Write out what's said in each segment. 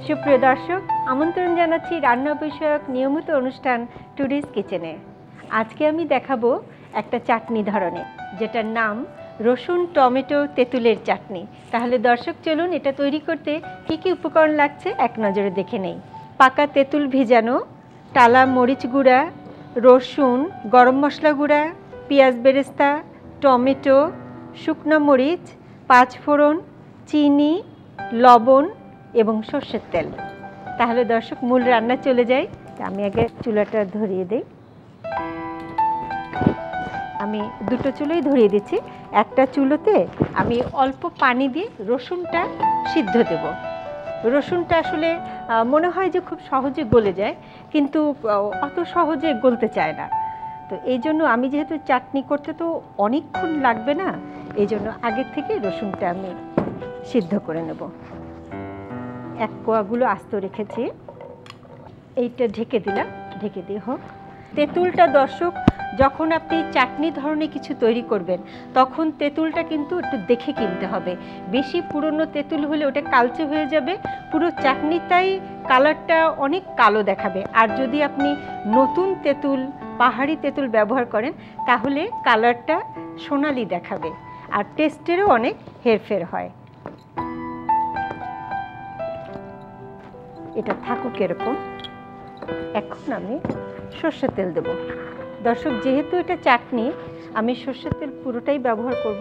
সুপ্রিয় দর্শক, আমন্ত্রণ জানাচ্ছি রান্না বিষয়ক নিয়মিত অনুষ্ঠান টুডেজ কিচেনে। আজকে আমি দেখাবো একটা চাটনি ধরনের, যেটার নাম রসুন টমেটো তেঁতুলের চাটনি। তাহলে দর্শক চলুন এটা তৈরি করতে কী কী উপকরণ লাগছে এক নজরে দেখে নেই। পাকা তেঁতুল ভিজানো, টালা মরিচ গুঁড়া, রসুন, গরম মশলা গুঁড়া, পেঁয়াজ বেরেস্তা, টমেটো, শুকনো মরিচ, পাঁচফোড়ন, চিনি, লবণ এবং সর্ষের তেল। তাহলে দর্শক মূল রান্না চলে যাই। আমি আগে চুলাটা ধরিয়ে দিই। আমি দুটো চুলোই ধরিয়ে দিচ্ছি। একটা চুলোতে আমি অল্প পানি দিয়ে রসুনটা সিদ্ধ দেব। রসুনটা আসলে মনে হয় যে খুব সহজে গলে যায়, কিন্তু অত সহজে গলতে চায় না। তো এই জন্য আমি যেহেতু চাটনি করতে তো অনেকক্ষণ লাগবে না, এই জন্য আগের থেকে রসুনটা আমি সিদ্ধ করে নেব। এক কোয়াগুলো আস্ত রেখেছি, এইটা ঢেকে দিলাম, ঢেকে দিয়ে হোক। তেঁতুলটা দর্শক, যখন আপনি চাটনি ধরনের কিছু তৈরি করবেন তখন তেঁতুলটা কিন্তু একটু দেখে কিনতে হবে। বেশি পুরনো তেঁতুল হলে ওটা কালচে হয়ে যাবে, পুরো চাটনিটাই কালারটা অনেক কালো দেখাবে। আর যদি আপনি নতুন তেঁতুল, পাহাড়ি তেঁতুল ব্যবহার করেন তাহলে কালারটা সোনালি দেখাবে, আর টেস্টেরও অনেক হেরফের হয়। এটা থাকুক এরকম। এখন আমি সর্ষের তেল দেব। দর্শক, যেহেতু এটা চাটনি, আমি সর্ষের তেল পুরোটাই ব্যবহার করব,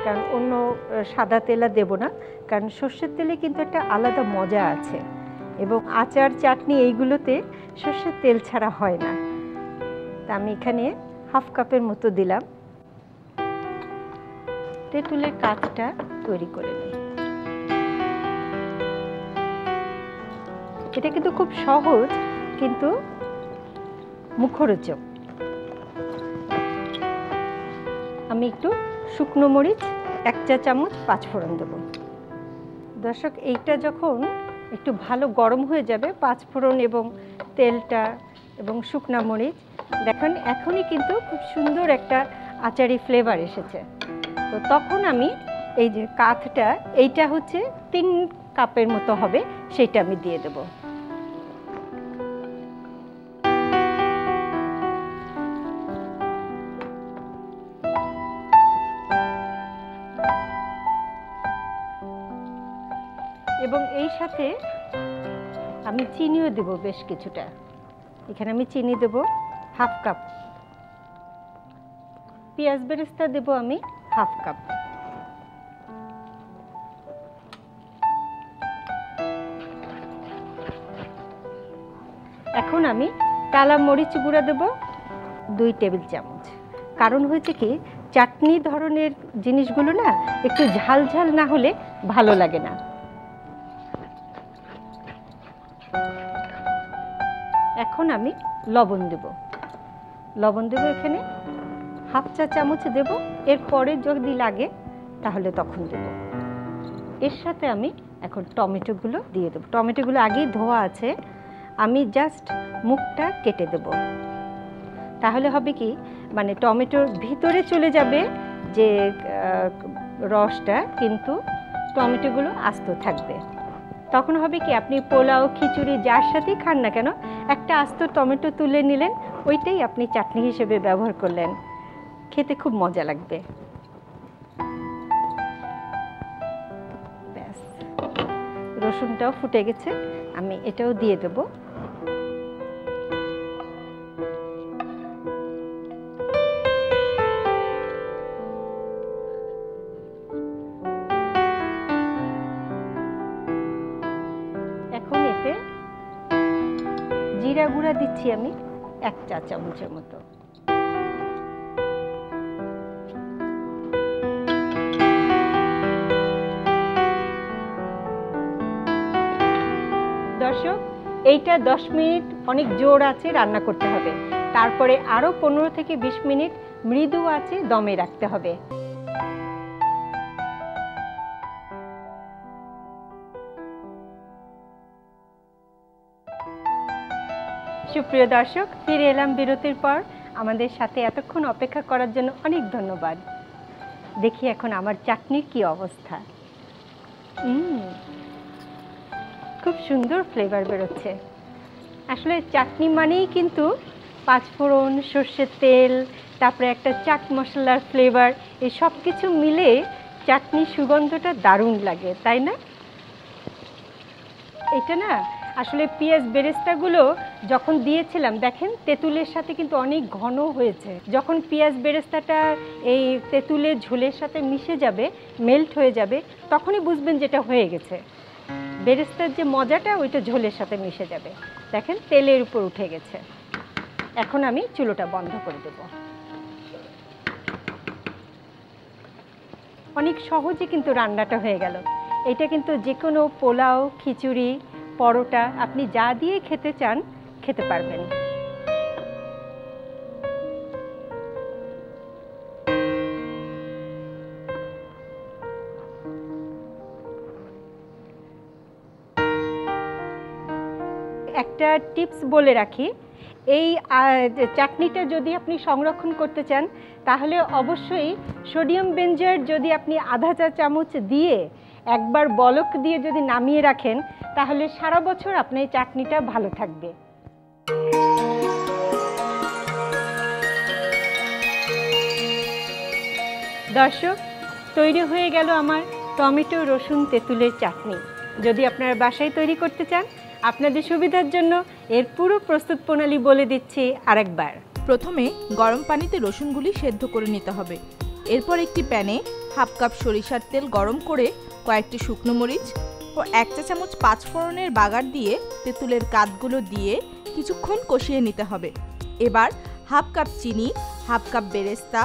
কারণ অন্য সাদা তেল আর দেবো না। কারণ সর্ষের তেলে কিন্তু একটা আলাদা মজা আছে, এবং আচার, চাটনি এইগুলোতে সর্ষের তেল ছাড়া হয় না। তা আমি এখানে হাফ কাপের মতো দিলাম। তেঁতুলের কাঠটা তৈরি করে নিই। এটা কিন্তু খুব সহজ, কিন্তু মুখরোচক। আমি একটু শুকনো মরিচ 1 চা চামচ, পাঁচফোড়ন দেব। দর্শক, এইটা যখন একটু ভালো গরম হয়ে যাবে, পাঁচফোড়ন এবং তেলটা এবং শুকনো মরিচ, দেখেন এখনই কিন্তু খুব সুন্দর একটা আচারি ফ্লেভার এসেছে। তো তখন আমি এই যে কাঠটা, এইটা হচ্ছে 3 কাপের মতো হবে, সেইটা আমি দিয়ে দেব। এবং এই সাথে আমি চিনিও দেব বেশ কিছুটা। এখানে আমি চিনি দেব হাফ কাপ। পেঁয়াজ বেরেস্তা দেব আমি হাফ কাপ। এখন আমি টালা মরিচ গুঁড়া দেব 2 টেবিল চামচ। কারণ হয়েছে কি, চাটনি ধরনের জিনিসগুলো না একটু ঝাল ঝাল না হলে ভালো লাগে না। এখন আমি লবণ দেব। লবণ দেব এখানে হাফ চা চামচ দেব, এরপরে যদি লাগে তাহলে তখন দেব। এর সাথে আমি এখন টমেটোগুলো দিয়ে দেবো। টমেটোগুলো আগেই ধোয়া আছে, আমি জাস্ট মুখটা কেটে দেব। তাহলে হবে কি, মানে টমেটোর ভিতরে চলে যাবে যে রসটা, কিন্তু টমেটোগুলো আস্ত থাকবে। তখন হবে কি, আপনি পোলাও, খিচুড়ি যার সাথেই খান না কেন, একটা আস্ত টমেটো তুলে নিলেন, ওইটাই আপনি চাটনি হিসেবে ব্যবহার করলেন, খেতে খুব মজা লাগবে। ব্যাস, রসুনটাও ফুটে গেছে, আমি এটাও দিয়ে দেব। এখন এতে জিরা গুঁড়া দিচ্ছি আমি 1 চা চামচের মতো। দর্শক, এইটা 10 মিনিট অনেক জোর আছে রান্না করতে হবে, তারপরে আরো 15 থেকে 20 মিনিট মৃদু আছে দমে রাখতে হবে। সুপ্রিয় দর্শক, ফিরে এলাম বিরতির পর। আমাদের সাথে এতক্ষণ অপেক্ষা করার জন্য অনেক ধন্যবাদ। দেখি এখন আমার চাটনির কি অবস্থা। খুব সুন্দর ফ্লেভার বেরোচ্ছে। আসলে চাটনি মানেই কিন্তু পাঁচফোড়ন, সর্ষের তেল, তারপরে একটা চাট মশলার ফ্লেভার, এই সব কিছু মিলে চাটনির সুগন্ধটা দারুণ লাগে, তাই না? এটা না আসলে পেঁয়াজ বেরেস্তাগুলো যখন দিয়েছিলাম, দেখেন তেঁতুলের সাথে কিন্তু অনেক ঘন হয়েছে। যখন পেঁয়াজ বেরেস্তাটা এই তেঁতুলের ঝোলের সাথে মিশে যাবে, মেল্ট হয়ে যাবে, তখনই বুঝবেন যেটা হয়ে গেছে। বেরেস্তার যে মজাটা ওইটা ঝোলের সাথে মিশে যাবে। দেখেন তেলের উপর উঠে গেছে। এখন আমি চুলোটা বন্ধ করে দেব। অনেক সহজে কিন্তু রান্নাটা হয়ে গেল। এটা কিন্তু যে কোনো পোলাও, খিচুড়ি, পরোটা আপনি যা দিয়ে খেতে চান খেতে পারবেন। একটা টিপস বলে রাখি, এই চাটনিটা যদি আপনি সংরক্ষণ করতে চান তাহলে অবশ্যই সোডিয়াম বেঞ্জয়েড যদি আপনি আধা চা চামচ দিয়ে একবার বলক দিয়ে যদি নামিয়ে রাখেন তাহলে সারা বছর আপনার এই চাটনিটা ভালো থাকবে। দর্শক, তৈরি হয়ে গেল আমার টমেটো রসুন তেঁতুলের চাটনি। যদি আপনারা বাসায় তৈরি করতে চান, আপনাদের সুবিধার জন্য এর পুরো প্রস্তুত প্রণালী বলে দিচ্ছি আরেকবার। প্রথমে গরম পানিতে রসুনগুলি সেদ্ধ করে নিতে হবে। এরপর একটি প্যানে হাফ কাপ সরিষার তেল গরম করে কয়েকটি শুকনো মরিচ ও 1 চা চামচ পাঁচফোড়নের বাগার দিয়ে তেঁতুলের কাঠগুলো দিয়ে কিছুক্ষণ কষিয়ে নিতে হবে। এবার হাফ কাপ চিনি, হাফ কাপ বেরেস্তা,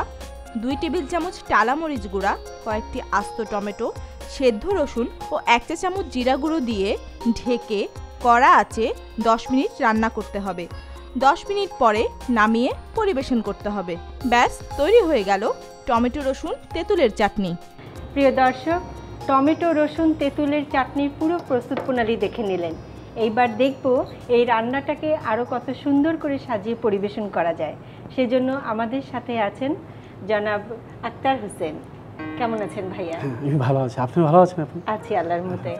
2 টেবিল চামচ টালা মরিচ গুঁড়া, কয়েকটি আস্ত টমেটো, সেদ্ধ রসুন ও 1 চা চামচ জিরা গুঁড়ো দিয়ে ঢেকে কড়া আঁচে 10 মিনিট রান্না করতে হবে। 10 মিনিট পরে নামিয়ে পরিবেশন করতে হবে। ব্যাস তৈরি হয়ে গেল টমেটো রসুন তেঁতুলের চাটনি। প্রিয় দর্শক, টমেটো রসুন তেঁতুলের চাটনির পুরো প্রস্তুত প্রণালী দেখে নিলেন। এইবার দেখব এই রান্নাটাকে আরও কত সুন্দর করে সাজিয়ে পরিবেশন করা যায়। সেজন্য আমাদের সাথে আছেন জনাব আক্তার হোসেন। কেমন আছেন ভাইয়া? আমি ভালো আছি। আপনি ভালো আছেন? আছি আল্লাহর মতে।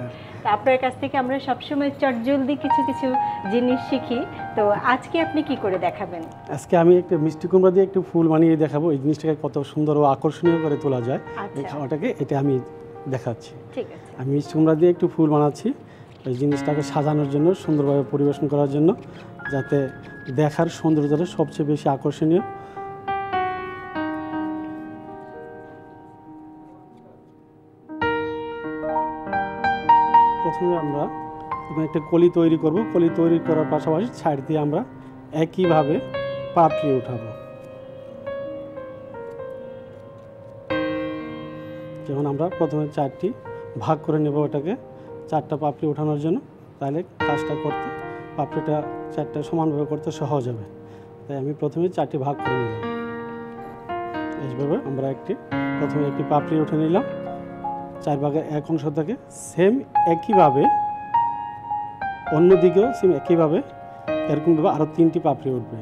আপনার কাছ থেকে আমরা সবসময় চটজলদি কিছু কিছু জিনিস শিখি। তো আজকে আপনি কি করে দেখাবেন? আজকে আমি একটা মিষ্টি কুমড়া দিয়ে একটু ফুল বানিয়ে দেখাবো। এই জিনিসটাকে কত সুন্দর ও আকর্ষণীয় করে তোলা যায় এই খাওয়াটাকে, এটা আমি দেখাচ্ছি। ঠিক আছে। আমি মিষ্টি কুমড়া দিয়ে একটু ফুল বানাচ্ছি এই জিনিসটাকে সাজানোর জন্য, সুন্দরভাবে পরিবেশন করার জন্য, যাতে দেখার সৌন্দর্যটা সবচেয়ে বেশি আকর্ষণীয়। প্রথমে আমরা একটা কলি তৈরি করব। কলি তৈরি করার পাশাপাশি সাইড দিয়ে আমরা একইভাবে পাপড়ি উঠাবো। যেমন আমরা প্রথমে 4টি ভাগ করে নেব ওটাকে, 4টা পাপড়ি উঠানোর জন্য। তাহলে কাজটা করতে, পাপড়িটা 4টা সমানভাবে করতে সহজ হবে। তাই আমি প্রথমে 4টি ভাগ করে নিলাম। এইভাবে আমরা প্রথমে একটি পাপড়ি উঠে নিলাম, 4 ভাগের 1 অংশ থেকে সেম একইভাবে অন্যদিকেও সেম একইভাবে এরকমভাবে আরও 3টি পাপড়ি উঠবে।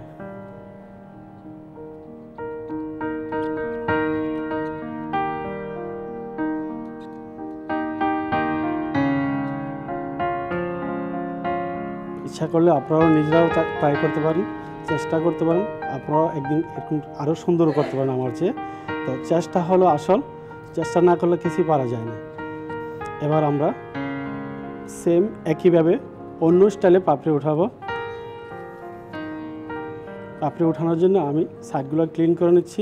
ইচ্ছা করলে আপনারাও নিজেরাও ট্রাই করতে পারেন, চেষ্টা করতে পারেন। আপনারাও একদিন এরকম আরও সুন্দর করতে পারেন আমার চেয়ে। তো চেষ্টা হলো আসল, চেষ্টা না করলে কিছুই পারা যায় না। এবার আমরা সেম একইভাবে অন্য স্টাইলে পাপড়ি উঠাবো। পাপড়ি উঠানোর জন্য আমি সাইডগুলো ক্লিন করে নিচ্ছি।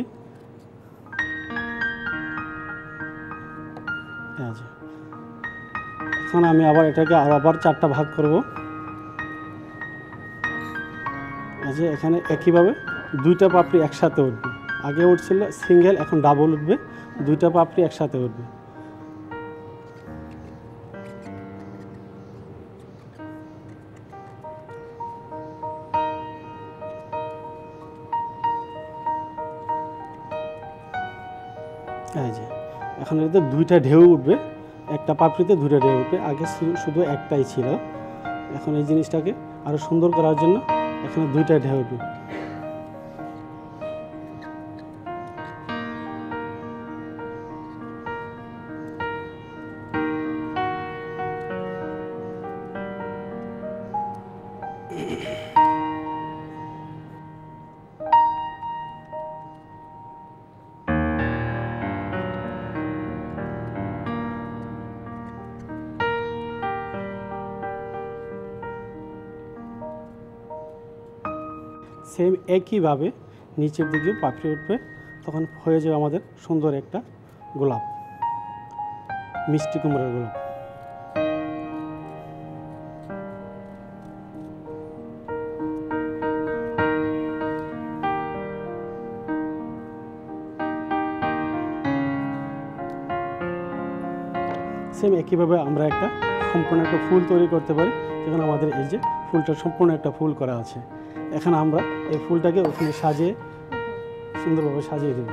এখন আমি আবার এটাকে আবার 4টা ভাগ করব। এখানে একইভাবে 2টা পাপড়ি একসাথে উঠবে। আগে উঠছিল সিঙ্গেল, এখন ডাবল উঠবে। 2টা পাপড়ি একসাথে উঠবে। এই যে এখন এতে 2টা ঢেউ উঠবে, একটা পাপড়িতে 2টা ঢেউ উঠবে। আগে শুধু একটাই ছিল। এখন এই জিনিসটাকে আরো সুন্দর করার জন্য এখানে 2টা ঢেউ উঠবে। সেম একইভাবে নিচের দিকে পাপড়ি উঠবে, তখন হয়ে যাবে আমাদের সুন্দর একটা গোলাপ, মিষ্টি কুমড়োর গোলাপ। সেম একইভাবে আমরা একটা সম্পূর্ণ একটা ফুল তৈরি করতে পারি, যেখানে আমাদের এই যে ফুলটা সম্পূর্ণ একটা ফুল করা আছে। এখানে আমরা এই ফুলটাকে ওখানে সাজিয়ে সুন্দরভাবে সাজিয়ে দেব।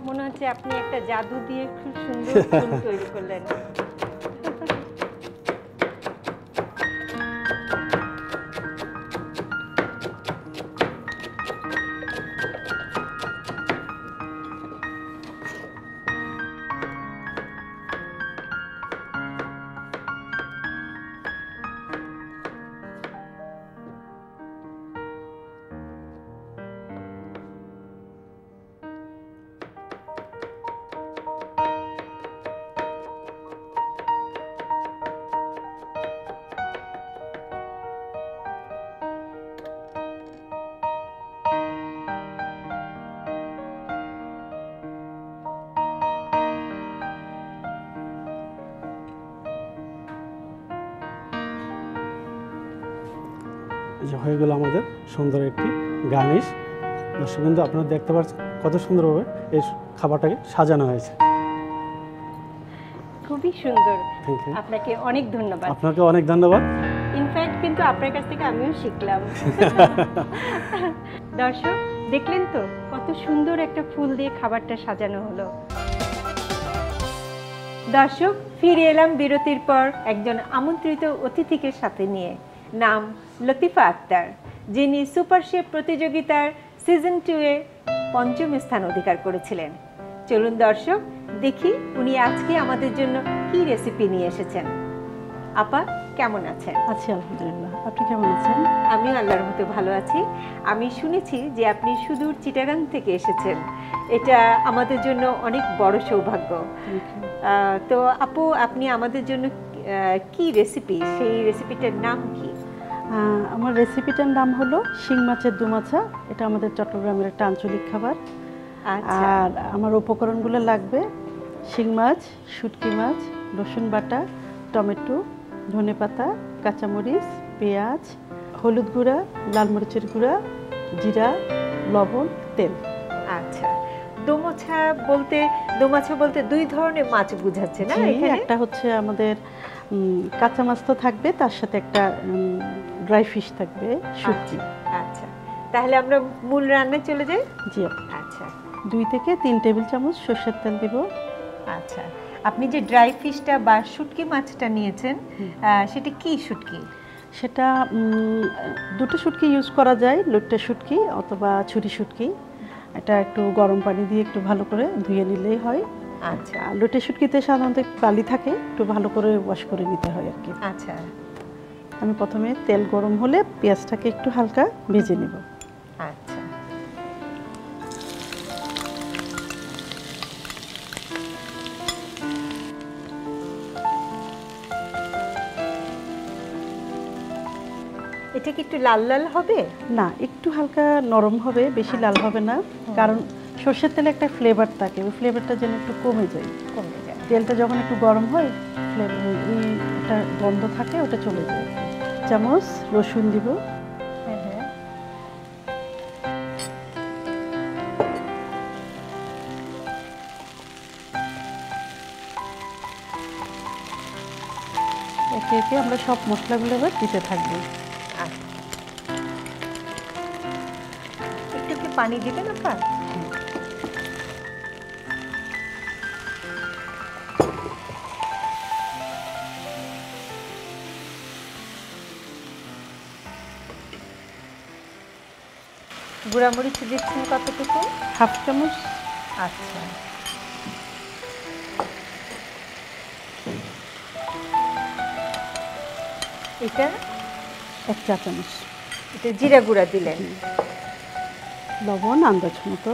মনে হচ্ছে আপনি একটা জাদু দিয়ে খুব সুন্দর ফুল তৈরি করলেন। এই যে হয়ে গেল আমাদের সুন্দর একটি গার্নিশ। দর্শকবৃন্দ, আপনারা দেখতে পাচ্ছেন কত সুন্দরভাবে এই খাবারটাকে সাজানো হয়েছে। খুবই সুন্দর, থ্যাংক ইউ। আপনাকে অনেক ধন্যবাদ। আপনাকে অনেক ধন্যবাদ। ইনফ্যাক্ট কিন্তু আপনার কাছ থেকে আমিও শিখলাম। দর্শক দেখলেন তো কত সুন্দর একটা ফুল দিয়ে খাবারটা সাজানো হলো। দর্শক, ফিরে এলাম বিরতির পর একজন আমন্ত্রিত অতিথিকে সাথে নিয়ে। নাম লতিফা আক্তার, যিনি সুপার শেফ প্রতিযোগিতার সিজন 2-এ 5ম স্থান অধিকার করেছিলেন। চলুন দর্শক দেখি উনি আজকে আমাদের জন্য কি রেসিপি নিয়ে এসেছেন। আপা কেমন আছেন? আছি আলহামদুলিল্লাহ, আপনি কেমন আছেন? আমিও আল্লাহর মতো ভালো আছি। আমি শুনেছি যে আপনি সুদূর চিটাগাং থেকে এসেছেন, এটা আমাদের জন্য অনেক বড় সৌভাগ্য। তো আপু, আপনি আমাদের জন্য কি রেসিপি, সেই রেসিপিটার নাম কি? আমার রেসিপিটার নাম হলো শিং মাছের দুমাছা। এটা আমাদের চট্টগ্রামের একটা আঞ্চলিক খাবার। আচ্ছা, আর আমার উপকরণগুলো লাগবে শিং মাছ, শুটকি মাছ, রসুন বাটা, টমেটো, ধনেপাতা, কাঁচামরিচ, পেঁয়াজ, হলুদ গুঁড়া, লাল মরিচের গুঁড়া, জিরা, লবণ, তেল। আচ্ছা। দোমাছা বলতে দুই ধরনের মাছ বুঝাচ্ছে না জি, এখানে? একটা হচ্ছে আমাদের কাঁচা মাছ তো থাকবে, তার সাথে একটা ড্রাই ফিশ থাকবে, শুটকি। আচ্ছা, তাহলে আমরা মূল রান্নায় চলে যাই। জি, আচ্ছা 2 থেকে 3 টেবিল চামচ সরষের তেল দিব। আচ্ছা, আপনি যে ড্রাই ফিশটা বা শুটকি মাছটা নিয়েছেন, সেটা কি শুটকি? সেটা দুটো শুটকি ইউজ করা যায়, লইট্টা শুটকি অথবা ছুরি শুটকি। এটা একটু গরম পানি দিয়ে একটু ভালো করে ধুয়ে নিলেই হয়। আচ্ছা লইট্টা শুটকিতে সাধারণত একটু বালি থাকে, একটু ভালো করে ওয়াশ করে নিতে হয় আর কি। আচ্ছা আমি প্রথমে তেল গরম হলে পেঁয়াজটাকে একটু হালকা ভেজে নেব। আচ্ছা, এটা কি একটু লাল লাল হবে? না, একটু হালকা নরম হবে, বেশি লাল হবে না, কারণ সর্ষের তেলে একটা ফ্লেভার থাকে, ওই ফ্লেভারটা যেন একটু কমে যায়। কমে যায়। তেলটা যখন একটু গরম হয়, একটা গন্ধ থাকে, ওটা চলে যায়। চামচ রসুন দিব। হ্যাঁ হ্যাঁ, একে একে আমরা সব মশলাগুলো এবার দিতে থাকবো। আচ্ছা। একটু কি পানি দিবেন আপা? গুঁড়ামরিচ দিচ্ছেন কতটুকু? হাফ চামচ। আচ্ছা, এটা 1 চা চামচ। এটা জিরা গুঁড়া দিলেন। লবণ আন্দাজ মতো।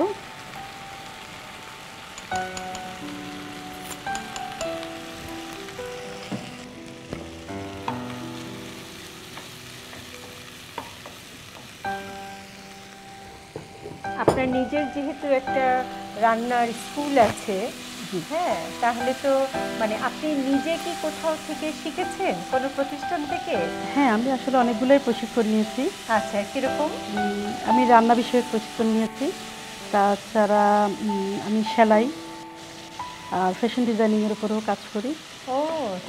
আপনার নিজের যেহেতু একটা রান্নার স্কুল আছে, হ্যাঁ, তাহলে তো মানে আপনি নিজে কি কোথাও থেকে শিখেছেন, কোনো প্রতিষ্ঠান থেকে? হ্যাঁ, আমি আসলে অনেকগুলোই প্রশিক্ষণ নিয়েছি। আচ্ছা, কিরকম? আমি রান্না বিষয়ক প্রশিক্ষণ নিয়েছি, তাছাড়া আমি সেলাই আর ফ্যাশন ডিজাইনিংয়ের উপরেও কাজ করি। ও,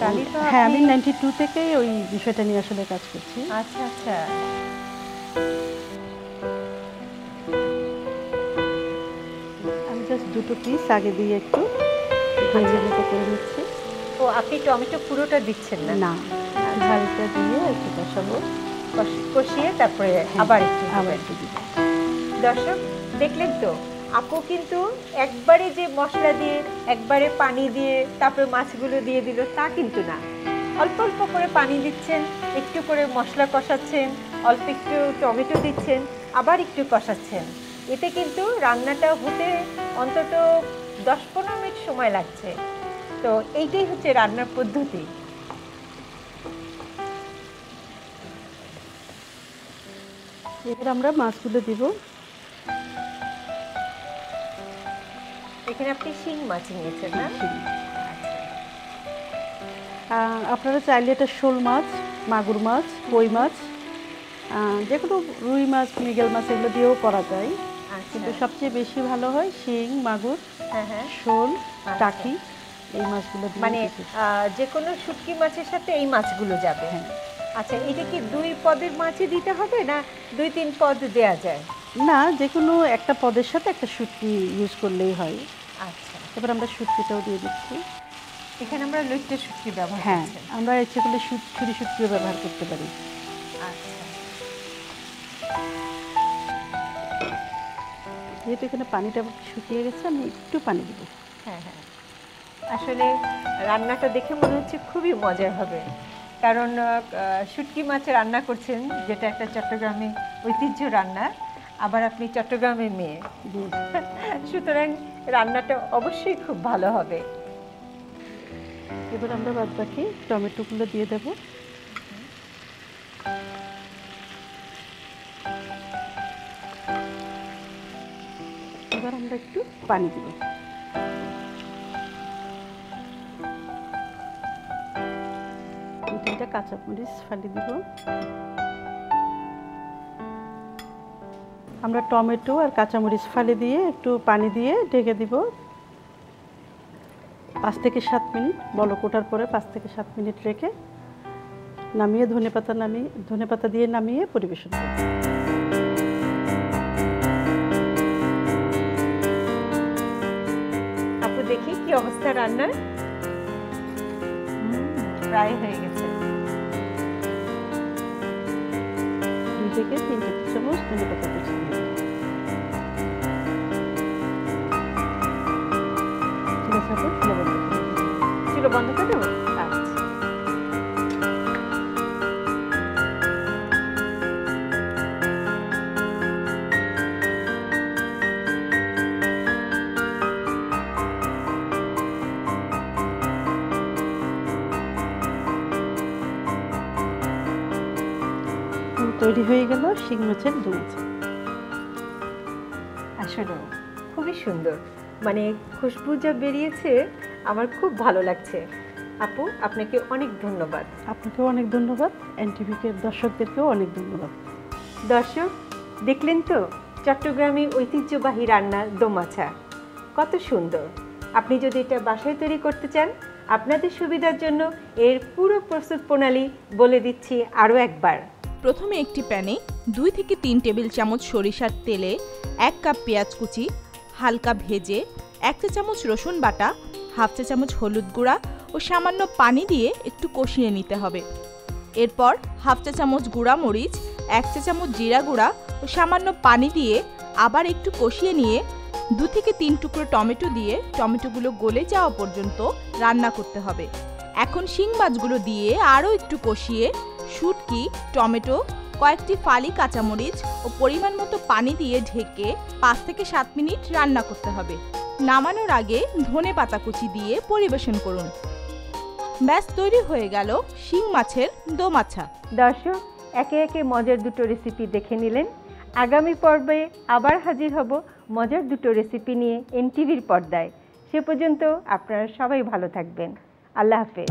তাহলে তো হ্যাঁ, আমি আপনি 92 থেকেই ওই বিষয়টা নিয়ে আসলে কাজ করছি। আচ্ছা আচ্ছা। আমি জাস্ট 2টো পিস আগে দিয়ে একটু গ্রেভির মতো করে নিচ্ছি। ও, আপনি টমেটো পুরোটা দিচ্ছেন না? না, হালকা দিয়ে একটু কষাবো, কষিয়ে তারপরে আবার একটু আবার দিবেন। একটু দিব। দর্শক দেখলেন তো, আপু কিন্তু একবারে যে মশলা দিয়ে একবারে পানি দিয়ে তারপরে মাছগুলো দিয়ে দিল তা কিন্তু না, অল্প অল্প করে পানি দিচ্ছেন, একটু করে মশলা কষাচ্ছেন, অল্প একটু টমেটো দিচ্ছেন, আবার একটু কষাচ্ছেন। এতে কিন্তু রান্নাটা হতে অন্তত 10-15 মিনিট সময় লাগছে। তো এইটাই হচ্ছে রান্নার পদ্ধতি। এবার আমরা মাছগুলো দিব। এখানে আপনি শিং মাছ নিয়েছেন না? আপনারা চাইলে এটা শোল মাছ, মাগুর মাছ, কই মাছ, যে কোনো রুই মাছ, মৃগেল মাছ এগুলো দিয়েও করা যায়, কিন্তু সবচেয়ে বেশি ভালো হয় শিং, মাগুর, হ্যাঁ হ্যাঁ, শোল, টাকি, এই মাছগুলো দিয়ে। মানে যে কোনো শুটকি মাছের সাথে এই মাছগুলো যাবে। হ্যাঁ। আচ্ছা, এটা কি 2 পদের মাছই দিতে হবে না 2-3 পদ দেয়া যায়? না, যে কোনো একটা পদের সাথে একটা শুটকি ইউজ করলেই হয়। আচ্ছা, এবার আমরা শুটকিটাও দিয়ে দিচ্ছি। এখানে আমরা লইট্টা শুটকি ব্যবহার হ্যাঁ, করছি। আমরা ইচ্ছে করলে ছুরি শুটকিও ব্যবহার করতে পারি। আচ্ছা, যেহেতু এখানে পানিটা শুকিয়ে গেছে, আমি একটু পানি দিব। হ্যাঁ হ্যাঁ, আসলে রান্নাটা দেখে মনে হচ্ছে খুবই মজার হবে, কারণ শুটকি মাছ রান্না করছেন, যেটা একটা চট্টগ্রামে ঐতিহ্য রান্না, আবার আপনি চট্টগ্রামের মেয়ে, সুতরাং রান্নাটা অবশ্যই খুব ভালো হবে। এবার আমরা বাদ বাকি টমেটোগুলো দিয়ে দেব। এবার আমরা একটু পানি দিব। 2-3টা কাঁচামরিচ ফালি দিব। আমরা টমেটো আর কাঁচামরিচ ফালি দিয়ে একটু পানি দিয়ে ঢেকে দিব 5 থেকে 7 মিনিট। বলক ওঠার পরে 5 থেকে 7 মিনিট রেখে নামিয়ে ধনেপাতা দিয়ে নামিয়ে পরিবেশন করব। আপু, দেখি কি অবস্থা রান্নার? প্রায় হয়ে গেছে। 2 থেকে 3 টেবিল চামচ ধনেপাতা কুচি দিয়ে দিন। ঠিক আছে, আপু, চুলো বন্ধ করে দেবো? আচ্ছা, তৈরি হয়ে গেল শিং মাছের দুধ। আসলে খুবই সুন্দর, মানে খুশবু যা বেরিয়েছে, আমার খুব ভালো লাগছে। আপু, আপনাকে অনেক ধন্যবাদ। আপনাকেও অনেক ধন্যবাদ, এনটিভিকে দর্শকদেরকেও অনেক ধন্যবাদ। দর্শক দেখলেন তো, চট্টগ্রামে ঐতিহ্যবাহী রান্না দোমাছা কত সুন্দর। আপনি যদি এটা বাসায় তৈরি করতে চান, আপনাদের সুবিধার জন্য এর পুরো প্রস্তুত প্রণালী বলে দিচ্ছি আরও একবার। প্রথমে একটি প্যানে 2 থেকে 3 টেবিল চামচ সরিষার তেলে 1 কাপ পেঁয়াজ কুচি হালকা ভেজে, 1 চা চামচ রসুন বাটা, 1/2 চা চামচ হলুদ গুঁড়া ও সামান্য পানি দিয়ে একটু কষিয়ে নিতে হবে। এরপর 1/2 চা চামচ গুঁড়া মরিচ, 1 চা চামচ জিরা গুঁড়া ও সামান্য পানি দিয়ে আবার একটু কষিয়ে নিয়ে 2 থেকে 3 টুকরো টমেটো দিয়ে টমেটোগুলো গলে যাওয়া পর্যন্ত রান্না করতে হবে। এখন শিং মাছগুলো দিয়ে আরও একটু কষিয়ে শুটকি, টমেটো, কয়েকটি ফালি কাঁচামরিচ ও পরিমাণ মতো পানি দিয়ে ঢেকে 5 থেকে 7 মিনিট রান্না করতে হবে। নামানোর আগে ধনেপাতা কুচি দিয়ে পরিবেশন করুন। ব্যাস তৈরি হয়ে গেল শিং মাছের দোমাছা। দর্শক, একে একে মজার দুটো রেসিপি দেখে নিলেন। আগামী পর্বে আবার হাজির হব মজার দুটো রেসিপি নিয়ে এনটিভির পর্দায়। সে পর্যন্ত আপনারা সবাই ভালো থাকবেন। আল্লাহ হাফেজ।